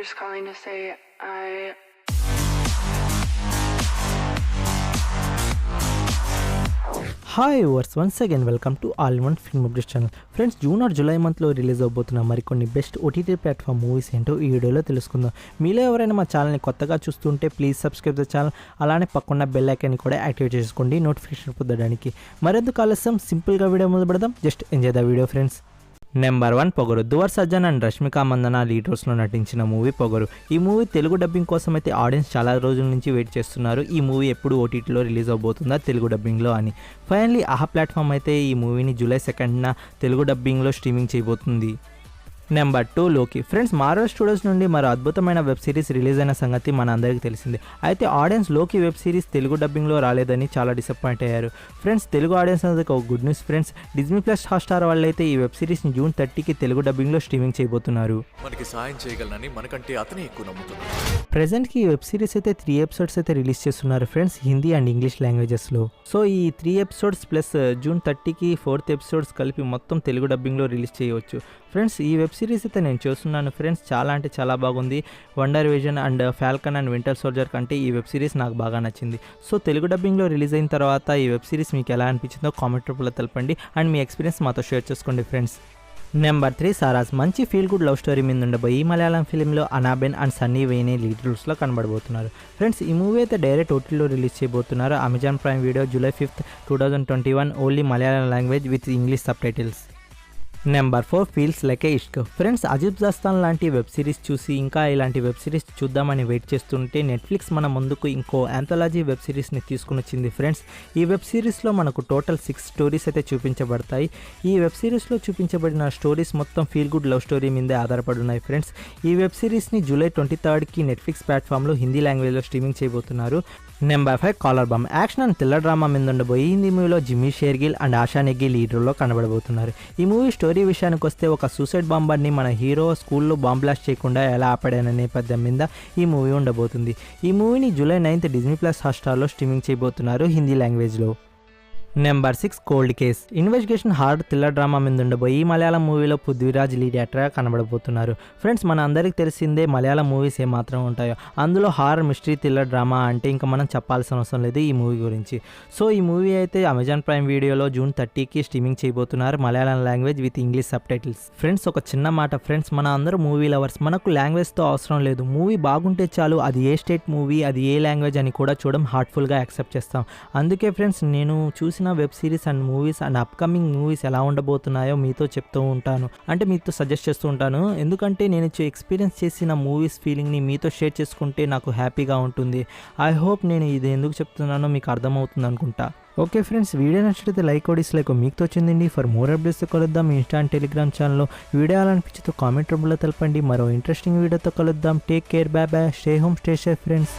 just calling to say hi viewers once again welcome to all in one film update channel. Friends, June or July మంత్లో release అవబోతున్న మరికొన్ని best OTT platform movies ఏంటో ఈ వీడియోలో తెలుసుకుందాం. మీలో ఎవరైనా మా ఛానల్ని కొత్తగా చూస్తుంటే ప్లీజ్ సబ్స్క్రైబ్ ద ఛానల్, అలానే పక్కన్న బెల్ ఐకాన్ని కూడా యాక్టివేట్ చేసుకోండి నోటిఫికేషన్ పొందడానికి. మరెందుకు ఆలస్యం, సింపుల్గా వీడియో మొదలు పెడదాం. Just enjoy the video friends. Number 1 పొగరు. దువర్ సజ్జన్ అండ్ రష్మిక మందన లీడ్ రోల్స్లో నటించిన మూవీ పొగరు. ఈ మూవీ తెలుగు డబ్బింగ్ కోసం అయితే ఆడియన్స్ చాలా రోజుల నుంచి వెయిట్ చేస్తున్నారు. ఈ మూవీ ఎప్పుడు ఓటీటీలో రిలీజ్ అవబోతుందా తెలుగు డబ్బింగ్లో అని. ఫైనల్లీ ఆహా ప్లాట్ఫామ్ అయితే ఈ మూవీని జూలై 2న తెలుగు డబ్బింగ్లో స్ట్రీమింగ్ చేయబోతుంది. నెంబర్ 2 లోకి. ఫ్రెండ్స్, మార్వెల్ స్టూడియోస్ నుండి మరో అద్భుతమైన వెబ్ సిరీస్ రిలీజ్ అయిన సంగతి మన అందరికీ తెలిసిందే. అయితే ఆడియన్స్ లోకి వెబ్ సిరీస్ తెలుగు డబ్బింగ్లో రాలేదని చాలా డిసప్పాయింట్ అయ్యారు. ఫ్రెండ్స్, తెలుగు ఆడియన్స్ అనేది ఒక good news friends. Disney plus Hotstar వాళ్ళైతే ఈ వెబ్ సిరీస్ని జూన్ 30కి తెలుగు డబ్బింగ్లో స్ట్రీమింగ్ చేయబోతున్నారు. మనకి సాయం చేయగలనని మనకంటే అతనే ఎక్కువ నమ్ముతున్నాడు. ప్రెజెంట్కి ఈ వెబ్ సిరీస్ అయితే 3 ఎపిసోడ్స్ అయితే రిలీజ్ చేస్తున్నారు ఫ్రెండ్స్, హిందీ అండ్ ఇంగ్లీష్ లాంగ్వేజెస్లో. సో ఈ 3 ఎపిసోడ్స్ ప్లస్ జూన్ 30కి 4th ఎపిసోడ్స్ కలిపి మొత్తం తెలుగు డబ్బింగ్లో రిలీజ్ చేయవచ్చు. ఫ్రెండ్స్, ఈ వెబ్ సిరీస్ అయితే నేను చూస్తున్నాను ఫ్రెండ్స్, చాలా అంటే చాలా బాగుంది. WandaVision and Falcon and Winter Soldier కంటే ఈ వెబ్ సిరీస్ నాకు బాగా నచ్చింది. సో తెలుగు డబ్బింగ్లో రిలీజ్ అయిన తర్వాత ఈ వెబ్ సిరీస్ మీకు ఎలా అనిపించిందో కామెంట్ రూపంలో తెలపండి అండ్ మీ ఎక్స్పీరియన్స్ మాతో షేర్ చేసుకోండి ఫ్రెండ్స్. నెంబర్ 3 సారాస్. మంచి ఫీల్ గుడ్ లవ్ స్టోరీ మీద ఉండబోయి ఈ మలయాళం ఫిలింలో అనాబెన్ అండ్ సన్నీ వెయినే లీడ్ రోల్స్లో కనబడబోతున్నారు. ఫ్రెండ్స్, ఈ మూవీ అయితే డైరెక్ట్ ఓటీటీలో రిలీజ్ చేయబోతున్నారు. Amazon Prime Video July 5th, 2021 only Malayalam language with English subtitles. Number 4 feels like a Ishq. Friends, Ajeeb Dastaan లాంటి వెబ్ సిరీస్ చూసి ఇంకా ఇలాంటి వెబ్ సిరీస్ చూద్దామని వెయిట్ చేస్తుంటే నెట్ఫ్లిక్స్ మన ముందుకు ఇంకో యాంథాలజీ వెబ్ సిరీస్ని తీసుకుని వచ్చింది ఫ్రెండ్స్. ఈ వెబ్ సిరీస్లో మనకు టోటల్ 6 స్టోరీస్ అయితే చూపించబడతాయి. ఈ వెబ్ సిరీస్లో చూపించబడిన స్టోరీస్ మొత్తం ఫీల్ గుడ్ లవ్ స్టోరీ మీదే ఆధారపడి ఉన్నాయి ఫ్రెండ్స్. ఈ వెబ్ సిరీస్ని జూలై 23కి నెట్ఫ్లిక్స్ ప్లాట్ఫామ్లో హిందీ లాంగ్వేజ్లో స్ట్రీమింగ్ చేయబోతున్నారు. Number 5 collar bomb. Action and thriller drama మీద ఉండబోయి హిందీ మూవీలో జిమ్మీ షేర్గిల్ అండ్ ఆశా నెగ్గి లీడ్ రోల్లో కనబడబోతున్నారు. ఈ మూవీ స్టోరీ విషయానికి వస్తే ఒక సూసైడ్ బాంబర్ని మన హీరో స్కూల్లో బాంబ్ బ్లాస్ట్ చేయకుండా ఎలా ఆపాడనే నేపథ్యం మీద ఈ మూవీ ఉండబోతుంది. ఈ మూవీని జూలై 9th డిజ్నీ ప్లస్ హాట్స్టార్లో స్ట్రీమింగ్ చేయబోతున్నారు హిందీ లాంగ్వేజ్లో. Number 6 cold case. Investigation hard thriller drama మీద ఉండబోయి ఈ మలయాళం మూవీలో పృథ్వీరాజ్ లీడ్ యాక్టర్గా కనబడబోతున్నారు. ఫ్రెండ్స్, మన అందరికీ తెలిసిందే మలయాళం మూవీస్ ఏమాత్రం ఉంటాయో, అందులో హారర్ మిస్టరీ థ్రిల్లర్ డ్రామా అంటే ఇంకా మనం చెప్పాల్సిన అవసరం లేదు ఈ మూవీ గురించి. సో ఈ మూవీ అయితే అమెజాన్ ప్రైమ్ వీడియోలో జూన్ 30కి స్ట్రీమింగ్ చేయబోతున్నారు Malayalam language with English sub titles. Friends, ఒక చిన్న మాట ఫ్రెండ్స్, మన అందరూ మూవీ లవర్స్, మనకు లాంగ్వేజ్తో అవసరం లేదు. మూవీ బాగుంటే చాలు, అది ఏ స్టేట్ మూవీ, అది ఏ లాంగ్వేజ్ అని కూడా చూడడం హార్ట్ఫుల్గా యాక్సెప్ట్ చేస్తాం. అందుకే ఫ్రెండ్స్, నేను చూసిన web series and movies and upcoming movies ఎలా ఉండబోతున్నాయో మీతో చెప్తూ ఉంటాను, అంటే మీతో సజెస్ట్ చేస్తూ ఉంటాను. ఎందుకంటే నేను ఎక్స్పీరియన్స్ చేసిన మూవీస్ ఫీలింగ్ని మీతో షేర్ చేసుకుంటే నాకు హ్యాపీగా ఉంటుంది. ఐ హోప్ నేను ఇది ఎందుకు చెప్తున్నానో మీకు అర్థమవుతుంది అనుకుంటా. ఓకే ఫ్రెండ్స్, వీడియో నచ్చితే లైక్ డిస్లైక్ మీకు తోచిందండి. ఫర్ మోర్ అప్డేట్స్ కలుద్దాం ఇన్స్టా అండ్ టెలిగ్రామ్ ఛానల్లో. వీడియో అనిపించితే కామెంట్ రూపంలో తెలపండి. మరో ఇంట్రెస్టింగ్ వీడియోతో కలుద్దాం. Take care, by by, stay home, stay safe friends.